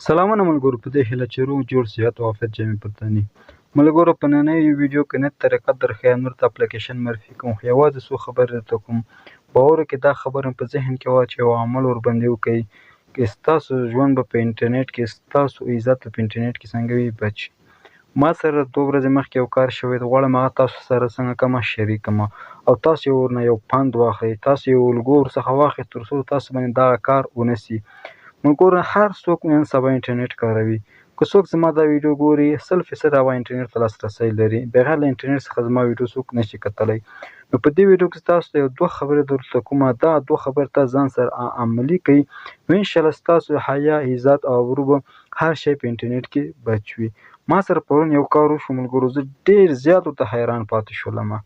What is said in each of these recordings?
سلامونه ملګرو، په دې هیله چې روغ جوړ صحت او عافیت جامې پرتني. ملګرو، په نننۍ ویډیو کې نت طریقه درښیم، نور ته اپلیکیشن معرفي کوم، خو یوازې څو خبرې درته کوم. باور وکړئ دا خبره په ذهن کې واچوئ او عمل ورباندې وکړئ. که ستاسو ژوند به په انټرنیټ کې، ستاسو عزت به په انټرنیټ کې څنګه وي بچ. ما سره 2 ورځې مخکې یو کار شوی دی، غواړم هغه تاسو سره څنګه کمه شریک کړمه او تاسو یې ورنه یو پند واخلئ، تاسو یو الګو ورڅخه واخلئ تر څو تاسو باندې دغه کار ونه سي. ملګرو، هر څوک نن سبا انټرنیټ کاروي. که څوک زما دا ویډیو ګوري 100% هغه انټرنیټ ته لاسرسی لري. بغیر له انټرنیټ څخه زما ویډیو څوک نشي کتلی. نو په دې ویډیو کې تاسو ته یو 2 خبرې درته کومه، دا 2 خبرې تاسو ځان سره عملي کړئ، نو انشاءالله ستاسو حیا، عزت او ابرو به هر شی په انټرنیټ کې بچ وي. ما سره پرون یو کار وشو ملګرو، زه ډېر زیات ورته حیران پاتې شولم.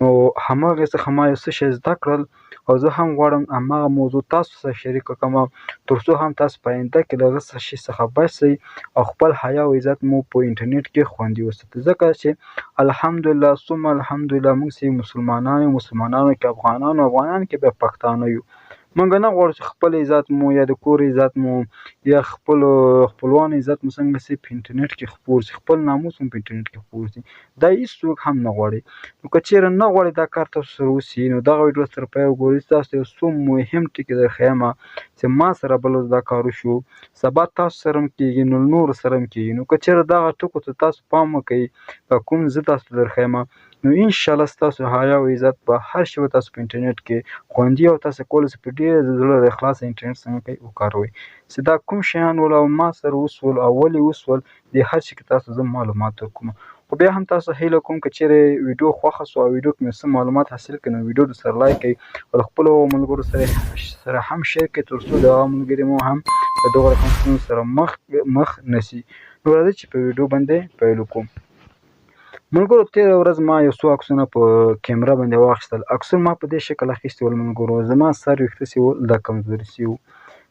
نو هماغې څخه ما یو څه شی زده کړل او زه هم غواړم هماغه موضوع تاسو سره شریکه کړم، تر څو هم تاسو په آینده کې له هغه شي څخه بچ شئ او خپل حیا او عزت مو په انټرنیټ کې خوندي وساتئ. ځکه چې الحمدلله ثم الحمدلله موږ چې مسلمانان یو، مسلمانانو کې افغانان کې بیا پښتانه یو. موږ نه غواړو چې خپل عزت مو یا د کور عزت مو یا خپلوانو عزت مو څنګه سي په انټرنیټ کې خپور سي، خپل ناموس مو په انټرنیټ کې خپور سي. دا هېڅوک هم نه غواړي. نو که چېرې نه غواړئ دا کار تاسو سره وسي، نو دغه ویډیو تر پایه وګورئ. تاسو ته یو څو مهم ټکي درښیمه چې ما سره بله ورځ دا کار وشو، سبا تاسو سره هم کېږي، نو نورو سره هم کېږي. نو که چېرې دغه ټکو ته تاسو پام وکړئ، په کوم زه تاسو ته درښیمه، نو انشاءالله ستاسو حیا او عزت به هر شی به تاسو په انټرنیټ کې خوندي او تاسو کولی شئ په ډېر د زړه د اخلاصه انټرنیټ څنګه کوئ وکاروئ. چې دا کوم شیان ول او ما سره وسول او ولې وسول، دې هر شي کې تاسو زه معلومات درکوم. خو بیا هم تاسو هیله کوم که چېرې ویډیو خوښه سوه او ویډیو کې مې څه معلومات حاصل کړئ، نو ویډیو درسره لایک کړئ او له خپلو ملګرو سره هم شیر کړئ، تر څو د هغه ملګري مو هم د دغو رقم ستونزو سره مخ نه سي. نو راځئ چې په ویډیو باندې پیل وکړو. ملګرو، تېره ورځ ما یو څو عکسونه په کیمره باندې واخیستل. عکسونه ما په دې شکل اخیستي ول ملګرو، زما سر ویښته چې ول دا کمزوري سوي وو.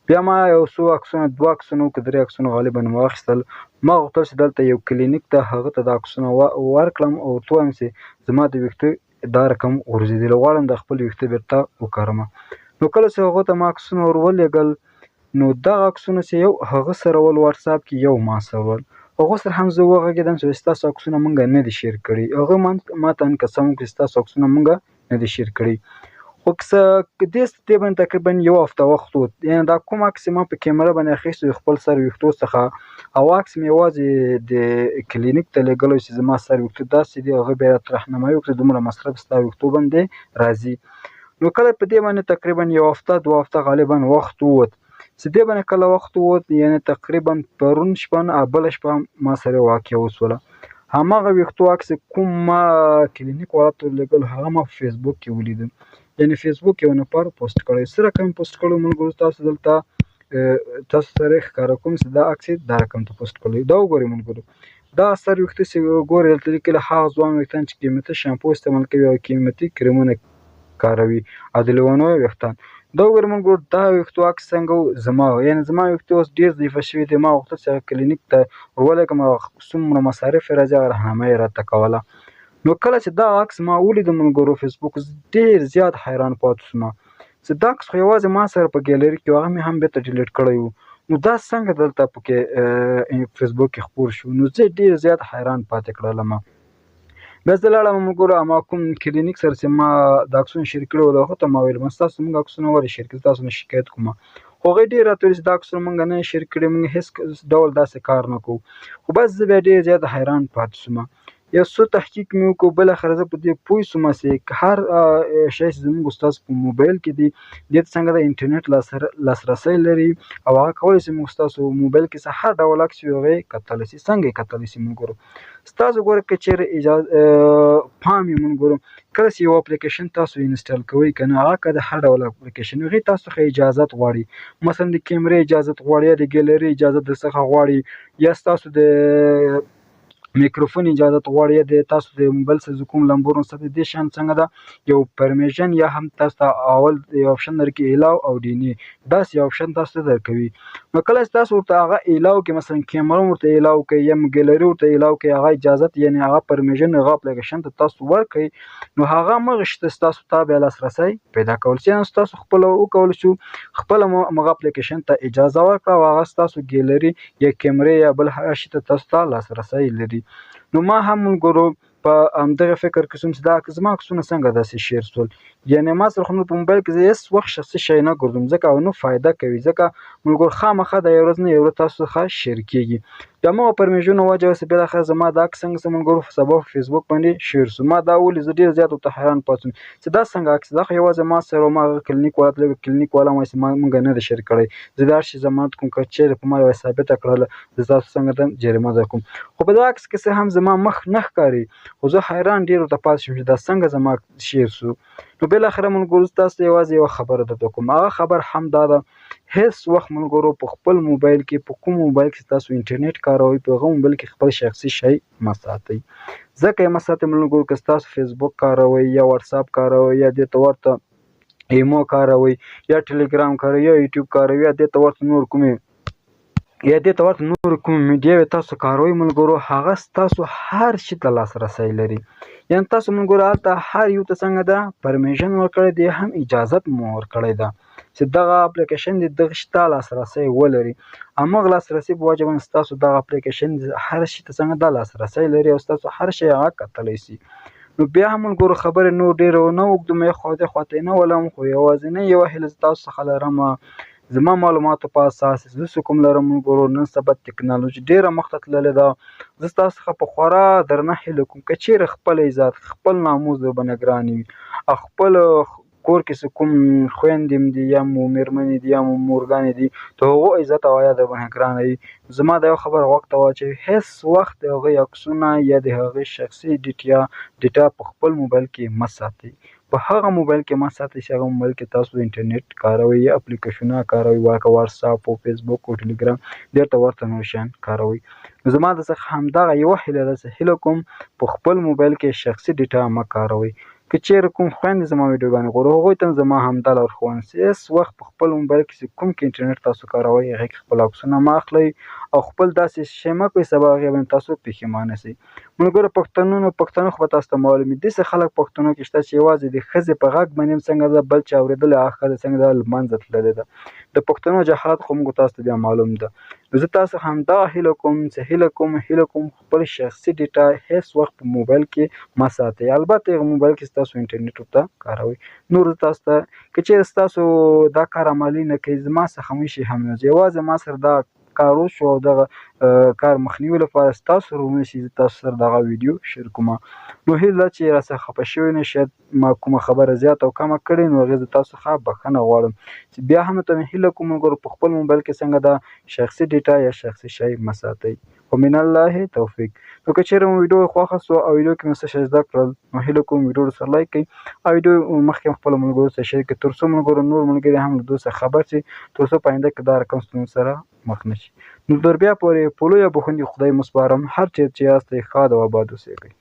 بیا ما یو څو عکسونه 2 عکسونه که 3 عکسونه غالبا واخیستل. ما غوښتل چې دلته یو کلینیک ته هغه ته دا عکسونه ورکړم او ورته ووایم چې زما د ویښته دا رقم غورځېدلی، غواړم د خپل ویښته بېرته وکارومه. نو کله چې هغه ته ما عکسونه ورولېږل، نو دغه عکسونه چې یو هغه سره ول واتساپ کې، یو ما سره ول. هغو سره هم زه وغږېدم چې ستاسو عکسونه مونږ نه دي شیر کړي. هغه ما ته ان قسم وکړي چې ستاسو عکسونه مونږ نه دي شیر کړي. خو دې باندې تقریبا یو هفته وخت و. یعنې دا کوم عکس ما په کیمره باندې اخیستی د خپل سر ویښتو څخه، او عکس مې یوازې د کلینیک ته لېږلی چې زما سر ویښته داسې دي، هغه بیا راته رهنمایي وکړه دومره مصرف ستا ویښتو باندې راځي. نو کله په دې باندې تقریبا یو هفته 2 هفته غالبا وخت ووت. چې دې باندې کله وخت ووت، یعنې تقریبا پرون شپه نه بله شپه ما سره یو واقعه وسوله. هماغه ویښتو عکس کوم ما کلینیک والا ته ورلېږلو، هغه ما په فیسبوک کې ولیده. یعنې فیسبوک یو نفر پوسټ کړی. څه رقم پوسټ کړی ملګرو، تاسو دلته تاسو سره یې ښکاره کوم چې دا عکس یې دا رقم ته پوسټ کړی. دا وګورئ ملګرو، دا سر ویښته چې ګورئ دلته لیکلي هغه ځوان ویښتان چې قیمتي شامپو استعمال کوي او قیمتي کریمونه کاروي او د لیونیو ویښتان. دا وګورئ ملګرو، دا ویښتو عکس څنګه و زما و. یعنې زما ویښته اوس ډېر ضعیفه شوي دي. ما غوښتل چې هغه کلینیک ته ورولېږم او څومره مصارف یې راځي هغه رهنمایي یې راته کوله. نو کله چې دا عکس ما ولیده ملګرو فیسبوک، ډېر زیات حیران پاتې شوم چې دا عکس خو یوازې ما سره په ګیلري کې و، هغه مې هم بېرته ډیلیټ کړی و. نو دا څنګه دلته پکې فیسبوک کې خپور شو؟ نو زه ډېر زیات حیران پاتې کړلم. بیا زه لاړم ملګرو هغه کوم کلینیک سره چې ما د عکسونه شیر کړي وو، هغه ته ما ویل ستاسو موږ عکسونه ولې شیر کړي، تاسو نه شکایت کوم. خو هغوی ډېر راته ویل چې دا عکسونه موږ نه شیر کړي، موږ هېڅ ډول داسې کار نه کوو. خو بس زه بیا ډېر زیات حیران پاتې شوم. یو څه تحقیق مې وکړو، بالاخره زه په دې پوه شوم چې هر شی چې زموږ ستاسو په موبایل کې دی، دې ته څنګه د انټرنیټ لاسرسی لري او هغه کولی شي موږ ستاسو موبایل کې څه هر ډول عکس وي هغه یې کتلی شي. څنګه یې کتلی شي ملګرو؟ ستاسو ګوره که چېرې پام وي ملګرو، کله چې یو اپلیکیشن تاسو انسټال کوئ که نه، هغه که د هر ډول اپلیکیشن وي، هغې تاسو څخه اجازت غواړي. مثلا د کیمرې اجازت غواړي یا د ګیلري اجازت درڅخه غواړي یا ستاسو د میکروفون اجازت غواړي یا د تاسو د موبایل څخه کوم لمبور نصب دي شان څنګه ده یو پرمیشن یا هم تاسو ته اول یو اپشن درکې الاو او ډینی داس یو اپشن تاسو ته درکوي نو کله چې تاسو ورته هغه الاو کې مثلا کیمرا ورته الاو کوي یا ګیلری ورته الاو کوي هغه اجازت یعنی هغه پرمیشن هغه اپلیکیشن ته تاسو ورکړئ نو هغه مغشته تاسو ته به لاسرسي پیدا کول چې تاسو خپل وکول شو خپل مغه اپلیکیشن ته اجازه ورکړه او هغه تاسو ګیلری یا کیمرې یا بل هغه شي ته تاسو ته لاسرسي لري نو ما هم ملګرو په همدغه فکر کې سوم چې دا زما عکسونه څنګه داسې شیر سول یعنې ما سره خو نور په موبایل کې زه هېڅ وخت شخصي شی نه ګرځوم ځکه او نه فایده کوي ځکه ملګرو خامخا د یو ورځ نه یو ورځ تاسو څخه شیر کېږي د همغه پرمیشنو وجه وسې بالاخره زما دا عکس څنګه څه ملګرو سبا په فیسبوک باندې شیر سو ما دا ولې زه ډېر زیات ورته حیران پاتې وم چې دا څنګه عکس دا خو یوازې ما سره ما هغه کلینیک والا ته کلینیک والا وایي چې موږ نه دی شیر کړی زه دا هر شي ضمانت کوم که چېرې په ما یوه ثابته کړله زه تاسو څنګه ته جریمه درکوم خو په دغه عکس کې څه هم زما مخ نه ښکاري خو زه حیران ډېر ورته پاتې شوم چې دا څنګه زما شیر سو نو بالاخره ملګرو تاسو ته یوازې یوه خبره درته کوم هغه خبر هم دا ده هېڅ وخت ملګرو په خپل موبایل کې په کوم موبایل کې تاسو انټرنیټ کاروئ په هغه موبایل کې خپل شخصي شی مه ساتئ ځکه یې مه ساتئ ملګرو که تاسو فیسبوک کاروئ یا واتساپ کاروئ یا دې ته ورته ایمو کاروئ یا ټلیګرام کاروئ یا یوټیوب کاروئ یا دې ته ورته نور کومې یا دې ته ورته نور کوم میډیاوې تاسو کاروئ ملګرو هغه ستاسو هر شي ته لاسرسی لري یعنې تاسو ملګرو هلته هر یو ته څنګه ده پرمیشن ورکړی دی هم اجازت مو ورکړی ده چې دغه اپلیکیشن دې دغه شي ته لاسرسی ولري همغه لاسرسي په وجه باندې ستاسو دغه اپلیکیشن هر شي ته څنګه ده لاسرسی لري او ستاسو هر شی هغه کتلی سي نو بیا هم ملګرو خبرې نور ډېره ونه اوږدوم یا خوا دې خوا ته یې نه ولم خو یوازینۍ یوه هیله زه تاسو څخه لرم زما معلوماتو په اساس زه چې کوم لرم ملګرو نن سبا ټکنالوژي ډېره مخته تللې ده زه ستاسو څخه په خورا درنه هیله کوم که چیرې خپل عزت خپل ناموس درباندې ګران وي او خپل کور کې چې کوم خویندې م دي یا مو مېرمنې دي یا مو مورګانې دي د هغو عزت او حیا درباندې ګرانه وي زما دا یو خبره غوږ ته واچوي هېڅ وخت د هغوی عکسونه یا د هغې شخصي ډیټا په خپل موبایل کې مه ساتئ په هغه موبایل کې مه ساتئ چې هغه موبایل کې تاسو انټرنیټ کاروئ یا اپلیکیشنونه کاروئ لکه واتساپ او فیسبوک او ټلیګرام ډېر ورته نور شیان کاروئ نو زما د څخه همدغه یوه هیله ده چې هیله کوم په خپل موبایل کې شخصي ډیټا مه کاروئ که چیرې کوم خویندې زما ویډیوګانې ګوري هغوی ته زما همدا لارښوونه چې هېڅ وخت په خپل موبایل کې چې کوم کې انټرنیټ تاسو کاروئ هغې کې خپل عکسونه مه اخلئ او خپل داسې شی مه کوئ سبا هغې باندې تاسو پښیمانه شئ ملګرو پښتانه خو به تاسو ته معلوم وي داسې خلک پښتنو کې شته چې یوازې د ښځې په غږ باندې څنګه ده بل چا اورېدلی هغه ښځه څنګه ده له منځه تللې ده د پښتنو جهالت خو موږ تاسو ته بیا معلوم ده نو زه تاسو همدغه هیله کوم خپل شخصي ډیټا هېڅ وخت په موبایل کې مه ساتئ البته هغه موبایل کې ستاسو انټرنیټ ورته کاروئ نور زه تاسو ته که چیرې ستاسو دا کار عملي نه کوي زما څخه مه شي هم یوازې ما سره دا کار وشو او دغه کار مخنیوي لپاره ستاسو رومه شي زه تاسو سره دغه ویډیو شیر کوم نو هیله ده چې راڅخه خفه شوي نه شاید ما کومه خبره زیاته او کمه کړې نو هغې زه تاسو څخه بښنه غواړم چې بیا هم ته مې هیله کوم ملګرو په خپل موبایل کې څنګه ده شخصي ډیټا یا شخصي شی مه ساتئ ومن الله توفیق نو که چیرې مو ویډیو خوښه سوه او ویډیو کې مو څه شی زده کړل نو هیله کوم ویډیو سره لایک کړئ او ویډیو مخکې هم خپلو ملګرو سره شیر کړئ تر څو ملګرو نور ملګري هم له دوی څخه خبر شي تر څو په آینده کې دا رقم ستونزو سره مخ نه شي نو تر بیا پورې په لویه بخښنې خدای مو سپارم هر چېرته چې یاستئ ښاد او اباد اوسېږئ